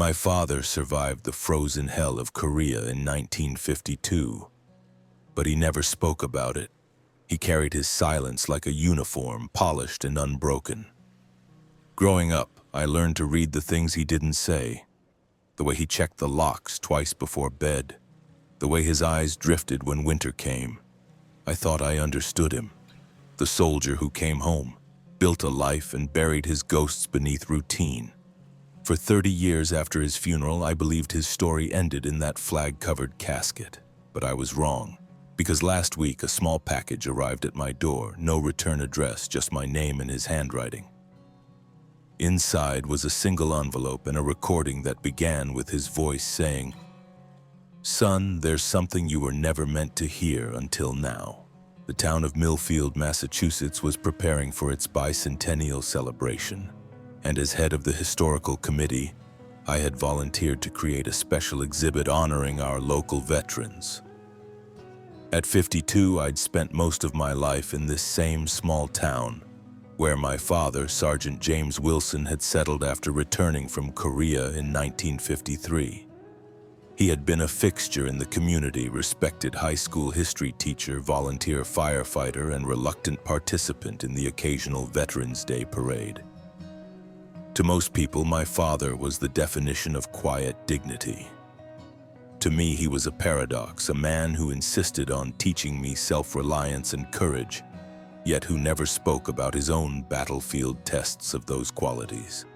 My father survived the frozen hell of Korea in 1952, but he never spoke about it. He carried his silence like a uniform, polished and unbroken. Growing up, I learned to read the things he didn't say. The way he checked the locks twice before bed. The way his eyes drifted when winter came. I thought I understood him. The soldier who came home, built a life and buried his ghosts beneath routine. For 30 years after his funeral, I believed his story ended in that flag-covered casket. But I was wrong, because last week a small package arrived at my door, no return address, just my name and his handwriting. Inside was a single envelope and a recording that began with his voice saying, "Son, there's something you were never meant to hear until now." The town of Millfield, Massachusetts was preparing for its bicentennial celebration, and as head of the historical committee, I had volunteered to create a special exhibit honoring our local veterans. At 52, I'd spent most of my life in this same small town, where my father, Sergeant James Wilson, had settled after returning from Korea in 1953. He had been a fixture in the community, respected high school history teacher, volunteer firefighter, and reluctant participant in the occasional Veterans Day parade. To most people, my father was the definition of quiet dignity. To me, he was a paradox, a man who insisted on teaching me self-reliance and courage, yet who never spoke about his own battlefield tests of those qualities.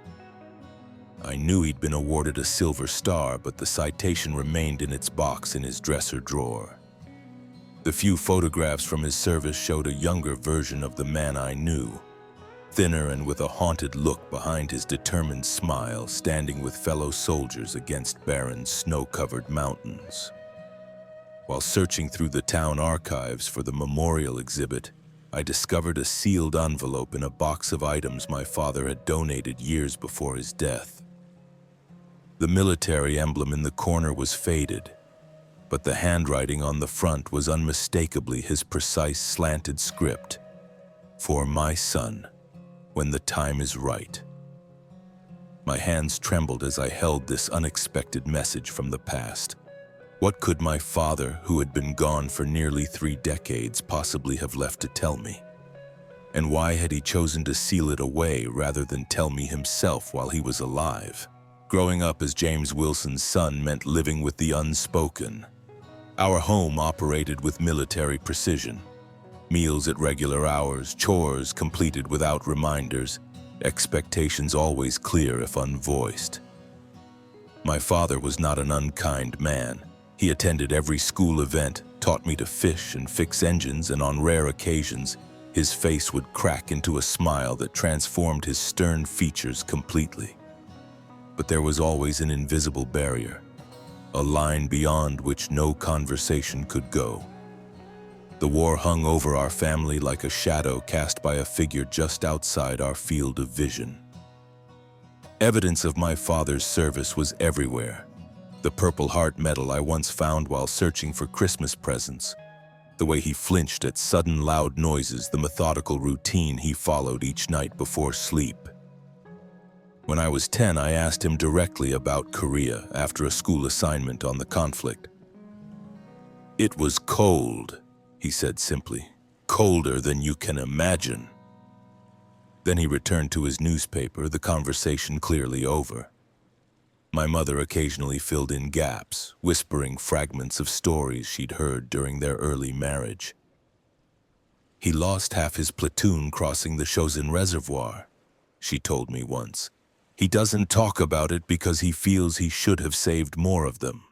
I knew he'd been awarded a Silver Star, but the citation remained in its box in his dresser drawer. The few photographs from his service showed a younger version of the man I knew, thinner and with a haunted look behind his determined smile, standing with fellow soldiers against barren, snow-covered mountains. While searching through the town archives for the memorial exhibit, I discovered a sealed envelope in a box of items my father had donated years before his death. The military emblem in the corner was faded, but the handwriting on the front was unmistakably his precise slanted script. "For my son, when the time is right." My hands trembled as I held this unexpected message from the past. What could my father, who had been gone for nearly 3 decades, possibly have left to tell me? And why had he chosen to seal it away rather than tell me himself while he was alive? Growing up as James Wilson's son meant living with the unspoken. Our home operated with military precision. Meals at regular hours, chores completed without reminders, expectations always clear if unvoiced. My father was not an unkind man. He attended every school event, taught me to fish and fix engines, and on rare occasions, his face would crack into a smile that transformed his stern features completely. But there was always an invisible barrier, a line beyond which no conversation could go. The war hung over our family like a shadow cast by a figure just outside our field of vision. Evidence of my father's service was everywhere. The Purple Heart medal I once found while searching for Christmas presents, the way he flinched at sudden loud noises, the methodical routine he followed each night before sleep. When I was 10, I asked him directly about Korea after a school assignment on the conflict. "It was cold," he said simply, "colder than you can imagine." Then he returned to his newspaper, the conversation clearly over. My mother occasionally filled in gaps, whispering fragments of stories she'd heard during their early marriage. "He lost half his platoon crossing the Chosin Reservoir," she told me once. "He doesn't talk about it because he feels he should have saved more of them."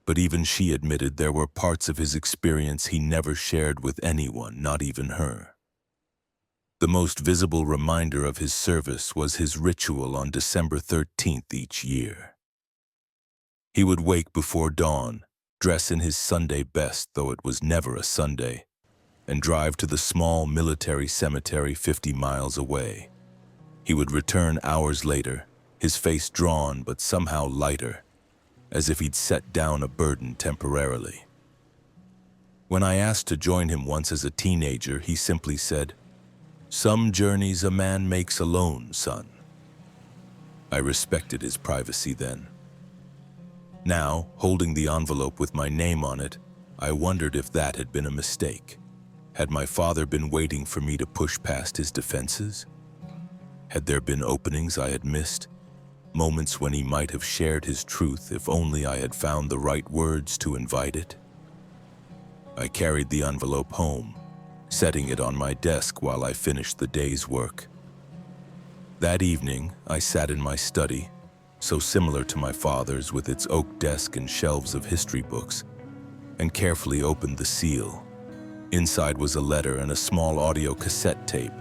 But even she admitted there were parts of his experience he never shared with anyone, not even her. The most visible reminder of his service was his ritual on December 13th each year. He would wake before dawn, dress in his Sunday best, though it was never a Sunday, and drive to the small military cemetery 50 miles away. He would return hours later, his face drawn but somehow lighter, as if he'd set down a burden temporarily. When I asked to join him once as a teenager, he simply said, "Some journeys a man makes alone, son." I respected his privacy then. Now, holding the envelope with my name on it, I wondered if that had been a mistake. Had my father been waiting for me to push past his defenses? Had there been openings I had missed? Moments when he might have shared his truth if only I had found the right words to invite it? I carried the envelope home, setting it on my desk while I finished the day's work. That evening, I sat in my study, so similar to my father's with its oak desk and shelves of history books, and carefully opened the seal. Inside was a letter and a small audio cassette tape,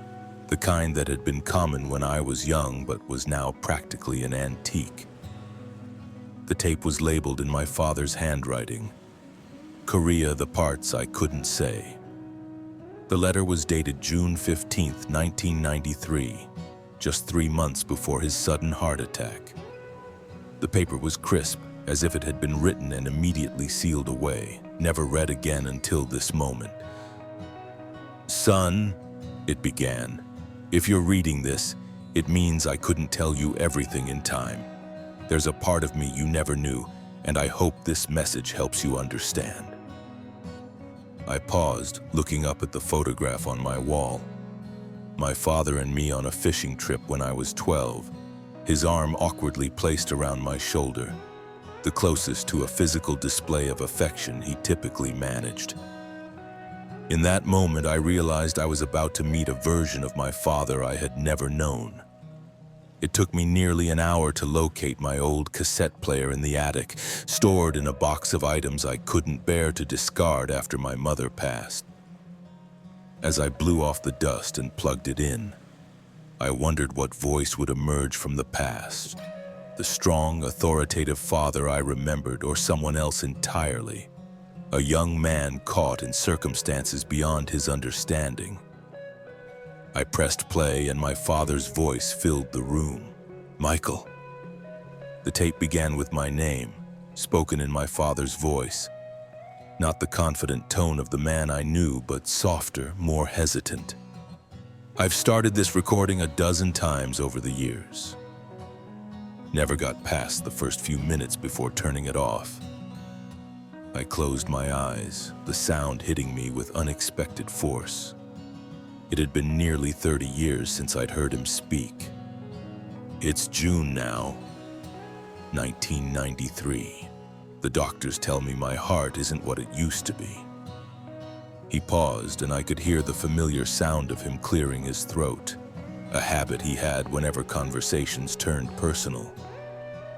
the kind that had been common when I was young but was now practically an antique. The tape was labeled in my father's handwriting, "Korea, the parts I couldn't say." The letter was dated June 15, 1993, just 3 months before his sudden heart attack. The paper was crisp, as if it had been written and immediately sealed away, never read again until this moment. "Son," it began, "if you're reading this, it means I couldn't tell you everything in time. There's a part of me you never knew, and I hope this message helps you understand." I paused, looking up at the photograph on my wall. My father and me on a fishing trip when I was 12, his arm awkwardly placed around my shoulder, the closest to a physical display of affection he typically managed. In that moment, I realized I was about to meet a version of my father I had never known. It took me nearly an hour to locate my old cassette player in the attic, stored in a box of items I couldn't bear to discard after my mother passed. As I blew off the dust and plugged it in, I wondered what voice would emerge from the past. The strong, authoritative father I remembered, or someone else entirely. A young man caught in circumstances beyond his understanding. I pressed play and my father's voice filled the room. "Michael." The tape began with my name, spoken in my father's voice. Not the confident tone of the man I knew, but softer, more hesitant. "I've started this recording a dozen times over the years. Never got past the first few minutes before turning it off." I closed my eyes, the sound hitting me with unexpected force. It had been nearly 30 years since I'd heard him speak. "It's June now, 1993. The doctors tell me my heart isn't what it used to be." He paused, and I could hear the familiar sound of him clearing his throat, a habit he had whenever conversations turned personal.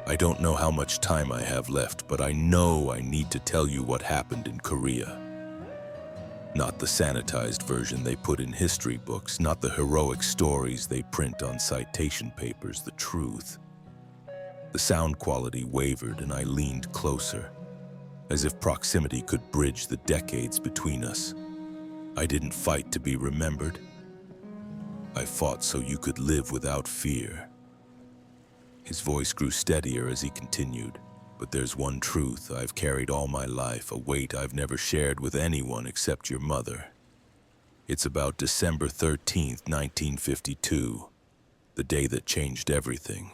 "I don't know how much time I have left, but I know I need to tell you what happened in Korea. Not the sanitized version they put in history books, not the heroic stories they print on citation papers, the truth." The sound quality wavered and I leaned closer, as if proximity could bridge the decades between us. "I didn't fight to be remembered. I fought so you could live without fear." His voice grew steadier as he continued. "But there's one truth I've carried all my life, a weight I've never shared with anyone except your mother. It's about December 13th, 1952, the day that changed everything."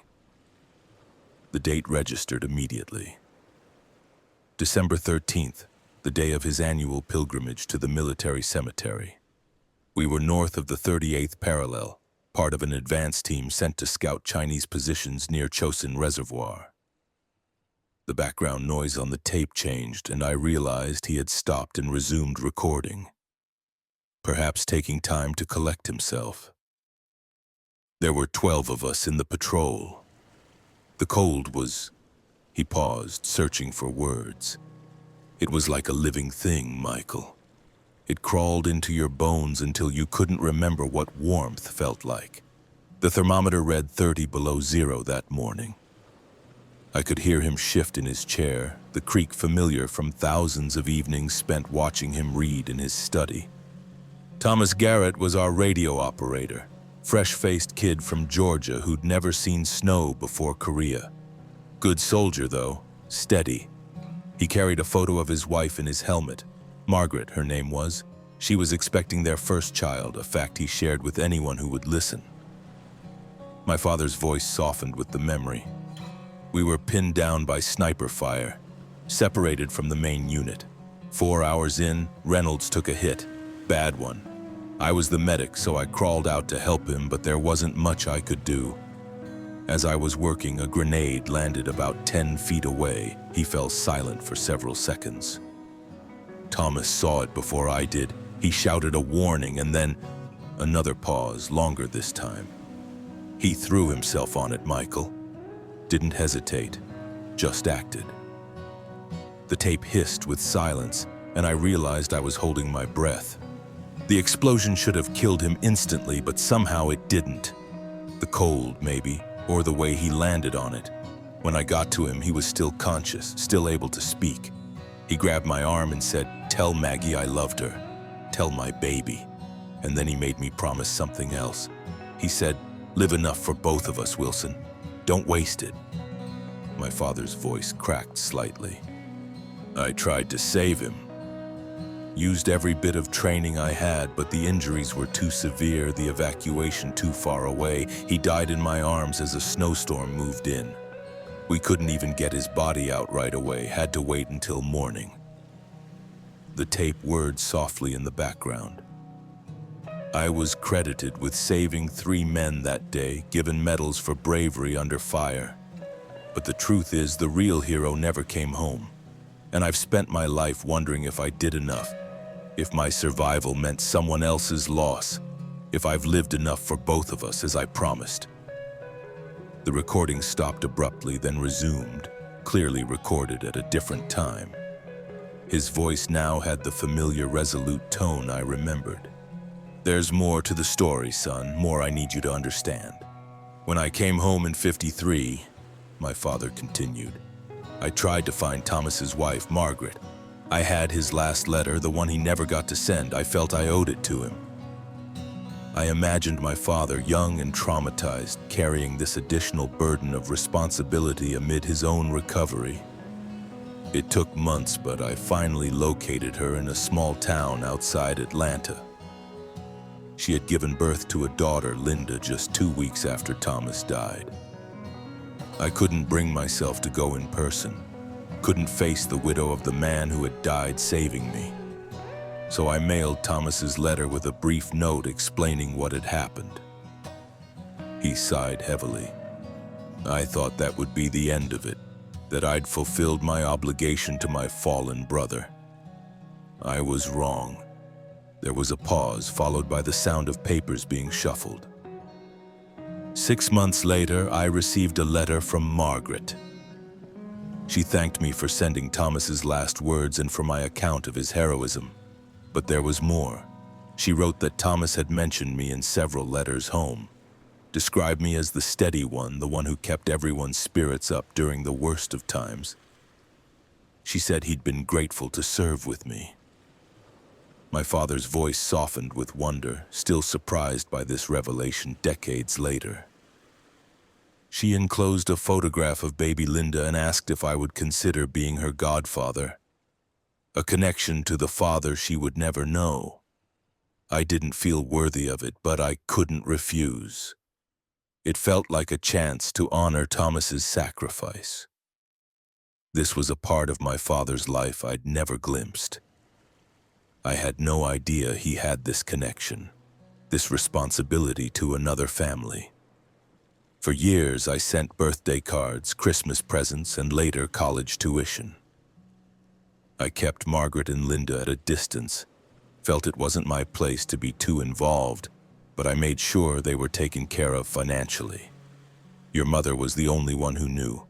The date registered immediately. December 13th, the day of his annual pilgrimage to the military cemetery. We were north of the 38th parallel, part of an advance team sent to scout Chinese positions near Chosin Reservoir. The background noise on the tape changed, and I realized he had stopped and resumed recording, perhaps taking time to collect himself. There were 12 of us in the patrol. The cold was... He paused, searching for words. "It was like a living thing, Michael. It crawled into your bones until you couldn't remember what warmth felt like. The thermometer read 30 below zero that morning." I could hear him shift in his chair, the creak familiar from thousands of evenings spent watching him read in his study. Thomas Garrett was our radio operator, fresh-faced kid from Georgia who'd never seen snow before Korea. Good soldier, though, steady. He carried a photo of his wife in his helmet. Margaret, her name was. She was expecting their first child, a fact he shared with anyone who would listen. My father's voice softened with the memory. We were pinned down by sniper fire, separated from the main unit. 4 hours in, Reynolds took a hit. Bad one. I was the medic, so I crawled out to help him, but there wasn't much I could do. As I was working, a grenade landed about 10 feet away. He fell silent for several seconds. Thomas saw it before I did. He shouted a warning and then another pause, longer this time. He threw himself on it, Michael. Didn't hesitate, just acted. The tape hissed with silence, and I realized I was holding my breath. The explosion should have killed him instantly, but somehow it didn't. The cold, maybe, or the way he landed on it. When I got to him, he was still conscious, still able to speak. He grabbed my arm and said, "Tell Maggie I loved her. Tell my baby." And then he made me promise something else. He said, "Live enough for both of us, Wilson. Don't waste it." My father's voice cracked slightly. I tried to save him. Used every bit of training I had, but the injuries were too severe, the evacuation too far away. He died in my arms as a snowstorm moved in. We couldn't even get his body out right away, had to wait until morning. The tape whirred softly in the background. I was credited with saving 3 men that day, given medals for bravery under fire. But the truth is, the real hero never came home. And I've spent my life wondering if I did enough, if my survival meant someone else's loss, if I've lived enough for both of us as I promised. The recording stopped abruptly, then resumed, clearly recorded at a different time. His voice now had the familiar, resolute tone I remembered. "There's more to the story, son, more I need you to understand. When I came home in '53, my father continued, I tried to find Thomas's wife, Margaret. I had his last letter, the one he never got to send. I felt I owed it to him. I imagined my father, young and traumatized, carrying this additional burden of responsibility amid his own recovery. It took months, but I finally located her in a small town outside Atlanta. She had given birth to a daughter, Linda, just 2 weeks after Thomas died. I couldn't bring myself to go in person, couldn't face the widow of the man who had died saving me. So I mailed Thomas's letter with a brief note explaining what had happened. He sighed heavily. I thought that would be the end of it, that I'd fulfilled my obligation to my fallen brother. I was wrong. There was a pause, followed by the sound of papers being shuffled. 6 months later, I received a letter from Margaret. She thanked me for sending Thomas's last words and for my account of his heroism. But there was more. She wrote that Thomas had mentioned me in several letters home, described me as the steady one, the one who kept everyone's spirits up during the worst of times. She said he'd been grateful to serve with me. My father's voice softened with wonder, still surprised by this revelation decades later. She enclosed a photograph of baby Linda and asked if I would consider being her godfather, a connection to the father she would never know. I didn't feel worthy of it, but I couldn't refuse. It felt like a chance to honor Thomas's sacrifice. This was a part of my father's life I'd never glimpsed. I had no idea he had this connection, this responsibility to another family. For years, I sent birthday cards, Christmas presents, and later college tuition. I kept Margaret and Linda at a distance, felt it wasn't my place to be too involved, but I made sure they were taken care of financially. Your mother was the only one who knew.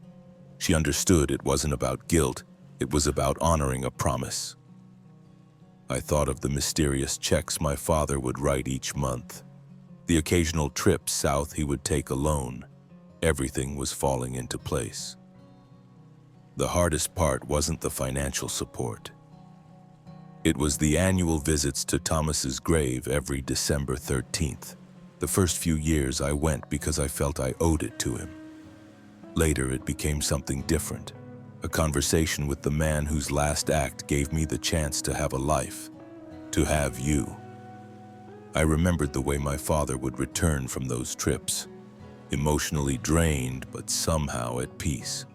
She understood it wasn't about guilt, it was about honoring a promise. I thought of the mysterious checks my father would write each month, the occasional trips south he would take alone. Everything was falling into place. The hardest part wasn't the financial support. It was the annual visits to Thomas's grave every December 13th. The first few years I went because I felt I owed it to him. Later it became something different, a conversation with the man whose last act gave me the chance to have a life, to have you. I remembered the way my father would return from those trips, emotionally drained but somehow at peace.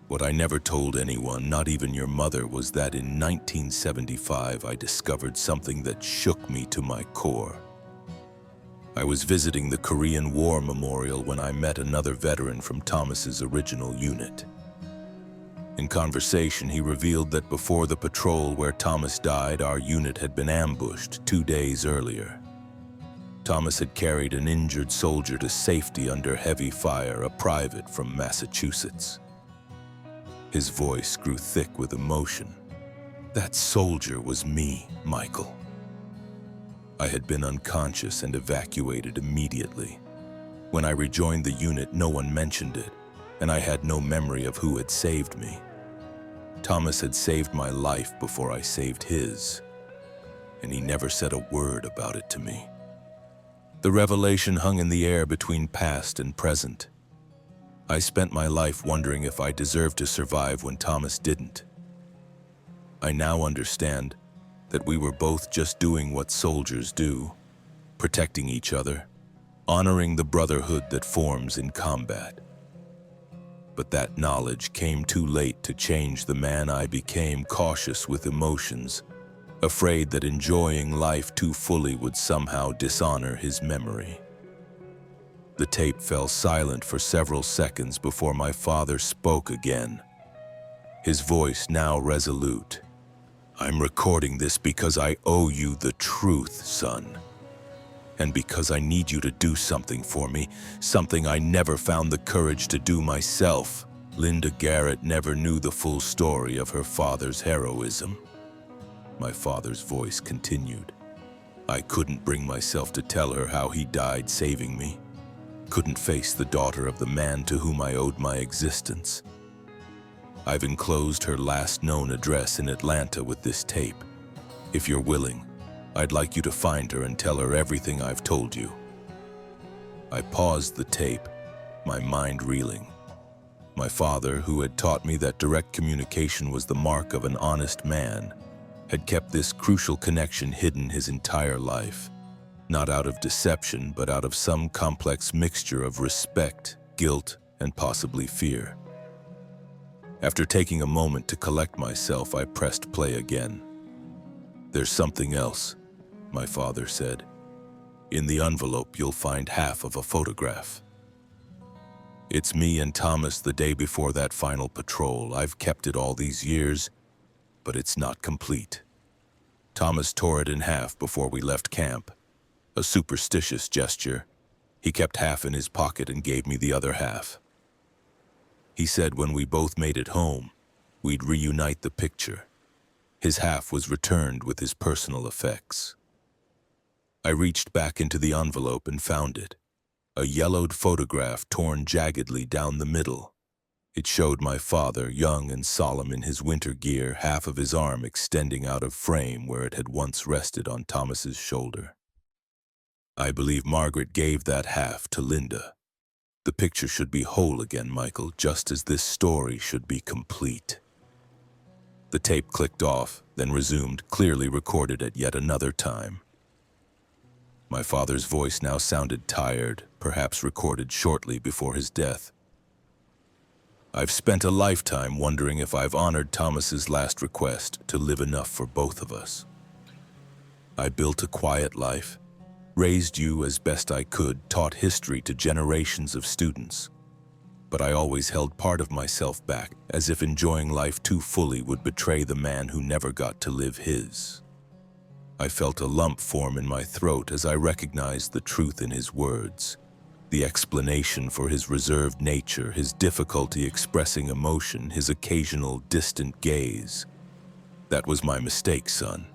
What I never told anyone, not even your mother, was that in 1975 I discovered something that shook me to my core. I was visiting the Korean War Memorial when I met another veteran from Thomas's original unit. In conversation, he revealed that before the patrol where Thomas died, our unit had been ambushed 2 days earlier. Thomas had carried an injured soldier to safety under heavy fire, a private from Massachusetts. His voice grew thick with emotion. That soldier was me, Michael. I had been unconscious and evacuated immediately. When I rejoined the unit, no one mentioned it, and I had no memory of who had saved me. Thomas had saved my life before I saved his, and he never said a word about it to me. The revelation hung in the air between past and present. I spent my life wondering if I deserved to survive when Thomas didn't. I now understand that we were both just doing what soldiers do, protecting each other, honoring the brotherhood that forms in combat. But that knowledge came too late to change the man I became, cautious with emotions, afraid that enjoying life too fully would somehow dishonor his memory. The tape fell silent for several seconds before my father spoke again, his voice now resolute. I'm recording this because I owe you the truth, son. And because I need you to do something for me, something I never found the courage to do myself. Linda Garrett never knew the full story of her father's heroism. My father's voice continued. I couldn't bring myself to tell her how he died saving me. Couldn't face the daughter of the man to whom I owed my existence. I've enclosed her last known address in Atlanta with this tape. If you're willing, I'd like you to find her and tell her everything I've told you. I paused the tape, my mind reeling. My father, who had taught me that direct communication was the mark of an honest man, had kept this crucial connection hidden his entire life. Not out of deception, but out of some complex mixture of respect, guilt, and possibly fear. After taking a moment to collect myself, I pressed play again. There's something else, my father said. In the envelope, you'll find half of a photograph. It's me and Thomas the day before that final patrol. I've kept it all these years, but it's not complete. Thomas tore it in half before we left camp. A superstitious gesture. He kept half in his pocket and gave me the other half. He said when we both made it home, we'd reunite the picture. His half was returned with his personal effects. I reached back into the envelope and found it. A yellowed photograph torn jaggedly down the middle. It showed my father, young and solemn in his winter gear, half of his arm extending out of frame where it had once rested on Thomas's shoulder. I believe Margaret gave that half to Linda. The picture should be whole again, Michael, just as this story should be complete. The tape clicked off, then resumed, clearly recorded at yet another time. My father's voice now sounded tired, perhaps recorded shortly before his death. I've spent a lifetime wondering if I've honored Thomas's last request to live enough for both of us. I built a quiet life, raised you as best I could, taught history to generations of students. But I always held part of myself back, as if enjoying life too fully would betray the man who never got to live his. I felt a lump form in my throat as I recognized the truth in his words, the explanation for his reserved nature, his difficulty expressing emotion, his occasional distant gaze. That was my mistake, son.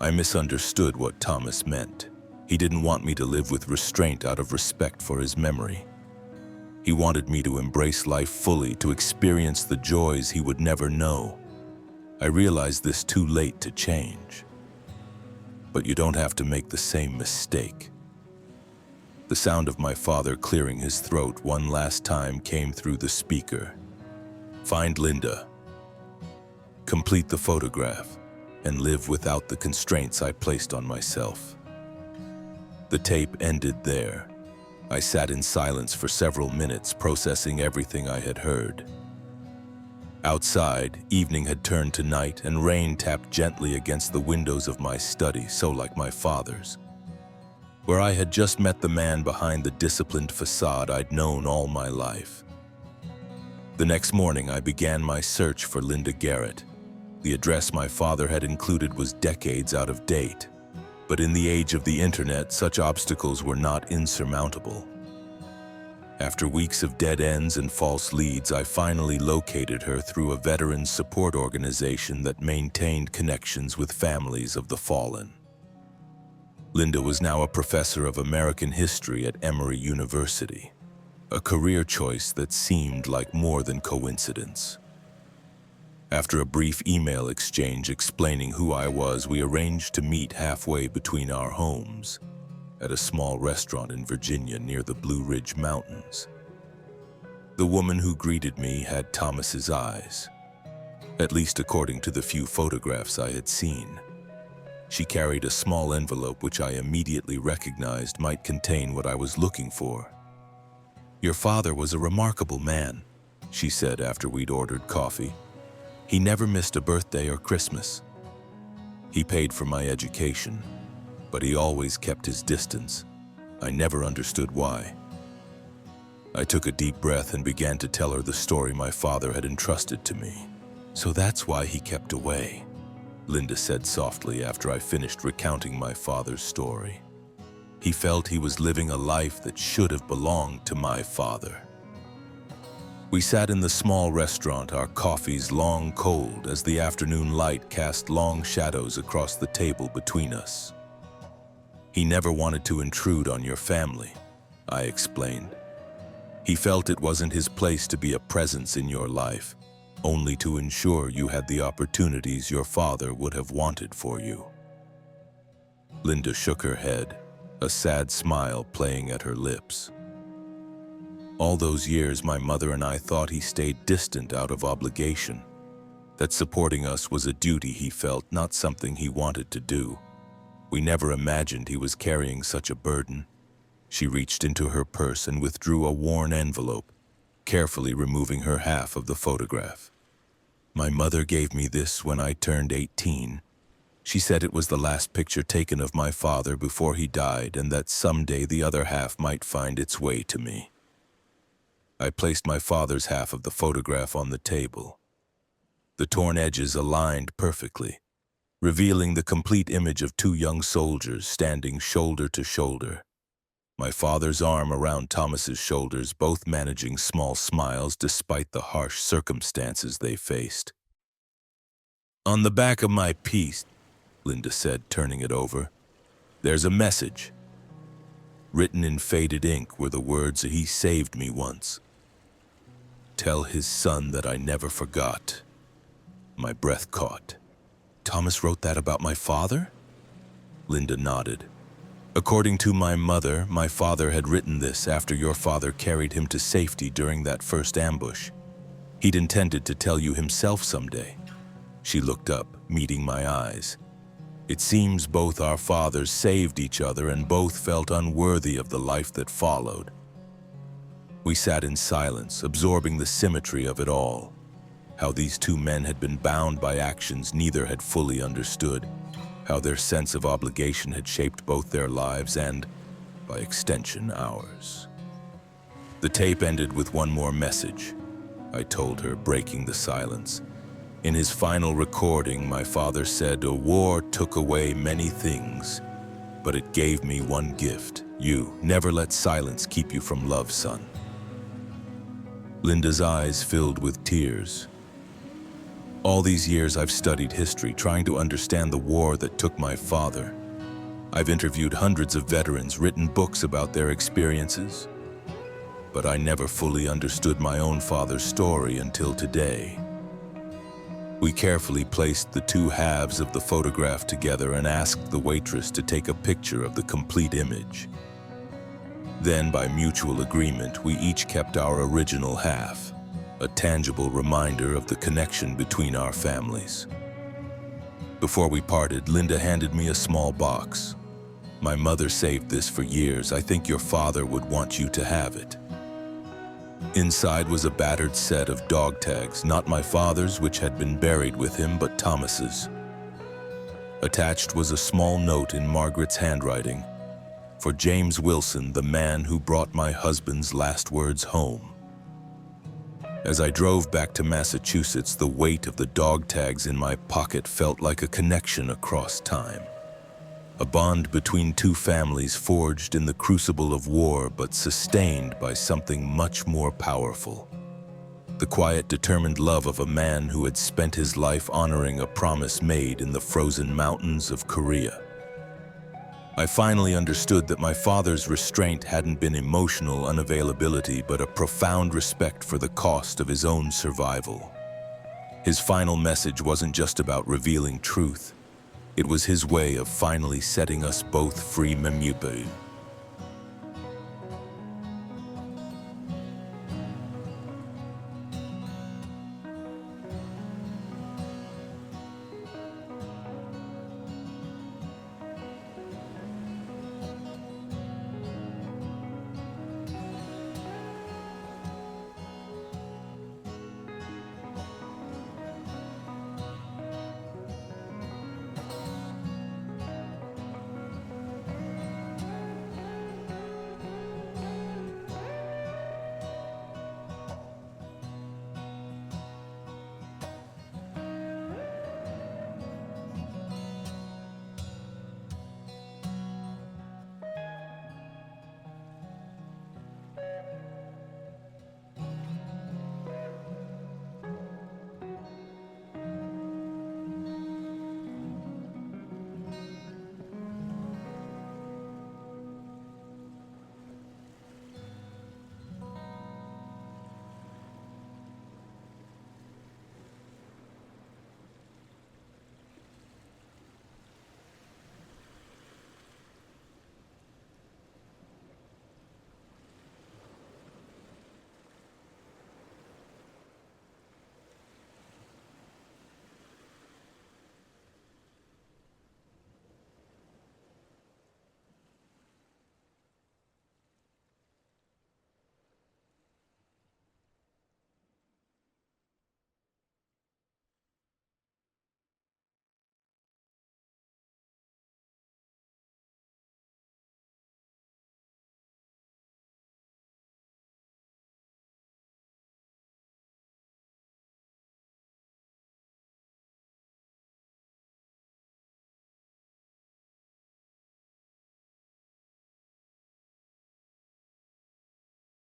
I misunderstood what Thomas meant. He didn't want me to live with restraint out of respect for his memory. He wanted me to embrace life fully, to experience the joys he would never know. I realized this too late to change. But you don't have to make the same mistake. The sound of my father clearing his throat one last time came through the speaker. Find Linda. Complete the photograph. And live without the constraints I placed on myself. The tape ended there, I sat in silence for several minutes, processing everything I had heard. Outside, evening had turned to night, and rain tapped gently against the windows of my study, so like my father's, where I had just met the man behind the disciplined facade I'd known all my life. The next morning, I began my search for Linda Garrett. The address my father had included was decades out of date, but in the age of the internet, such obstacles were not insurmountable. After weeks of dead ends and false leads, I finally located her through a veterans support organization that maintained connections with families of the fallen. Linda was now a professor of American history at Emory University, a career choice that seemed like more than coincidence. After a brief email exchange explaining who I was, we arranged to meet halfway between our homes, at a small restaurant in Virginia near the Blue Ridge Mountains. The woman who greeted me had Thomas's eyes, at least according to the few photographs I had seen. She carried a small envelope which I immediately recognized might contain what I was looking for. "Your father was a remarkable man," she said after we'd ordered coffee. "He never missed a birthday or Christmas. He paid for my education, but he always kept his distance. I never understood why." I took a deep breath and began to tell her the story my father had entrusted to me. "So that's why he kept away," Linda said softly after I finished recounting my father's story. "He felt he was living a life that should have belonged to my father." We sat in the small restaurant, our coffees long cold as the afternoon light cast long shadows across the table between us. "He never wanted to intrude on your family," I explained. "He felt it wasn't his place to be a presence in your life, only to ensure you had the opportunities your father would have wanted for you." Linda shook her head, a sad smile playing at her lips. "All those years, my mother and I thought he stayed distant out of obligation, that supporting us was a duty he felt, not something he wanted to do. We never imagined he was carrying such a burden." She reached into her purse and withdrew a worn envelope, carefully removing her half of the photograph. "My mother gave me this when I turned 18. She said it was the last picture taken of my father before he died, and that someday the other half might find its way to me." I placed my father's half of the photograph on the table. The torn edges aligned perfectly, revealing the complete image of two young soldiers standing shoulder to shoulder. My father's arm around Thomas's shoulders, both managing small smiles despite the harsh circumstances they faced. "On the back of my piece," Linda said, turning it over, "there's a message. Written in faded ink were the words, 'He saved me once. Tell his son that I never forgot.'" My breath caught. "Thomas wrote that about my father?" Linda nodded. "According to my mother, my father had written this after your father carried him to safety during that first ambush. He'd intended to tell you himself someday." She looked up, meeting my eyes. "It seems both our fathers saved each other and both felt unworthy of the life that followed." We sat in silence, absorbing the symmetry of it all. How these two men had been bound by actions neither had fully understood. How their sense of obligation had shaped both their lives and, by extension, ours. "The tape ended with one more message," I told her, breaking the silence. "In his final recording, my father said, 'A war took away many things, but it gave me one gift. You. Never let silence keep you from love, son.'" Linda's eyes filled with tears. "All these years I've studied history, trying to understand the war that took my father. I've interviewed hundreds of veterans, written books about their experiences. But I never fully understood my own father's story until today." We carefully placed the two halves of the photograph together and asked the waitress to take a picture of the complete image. Then, by mutual agreement, we each kept our original half, a tangible reminder of the connection between our families. Before we parted, Linda handed me a small box. My mother saved this for years. I think your father would want you to have it." Inside was a battered set of dog tags, not my father's, which had been buried with him, but Thomas's. Attached was a small note in Margaret's handwriting, "For James Wilson, the man who brought my husband's last words home." As I drove back to Massachusetts, the weight of the dog tags in my pocket felt like a connection across time. A bond between two families forged in the crucible of war, but sustained by something much more powerful. The quiet, determined love of a man who had spent his life honoring a promise made in the frozen mountains of Korea. I finally understood that my father's restraint hadn't been emotional unavailability, but a profound respect for the cost of his own survival. His final message wasn't just about revealing truth. It was his way of finally setting us both free. Remembrance.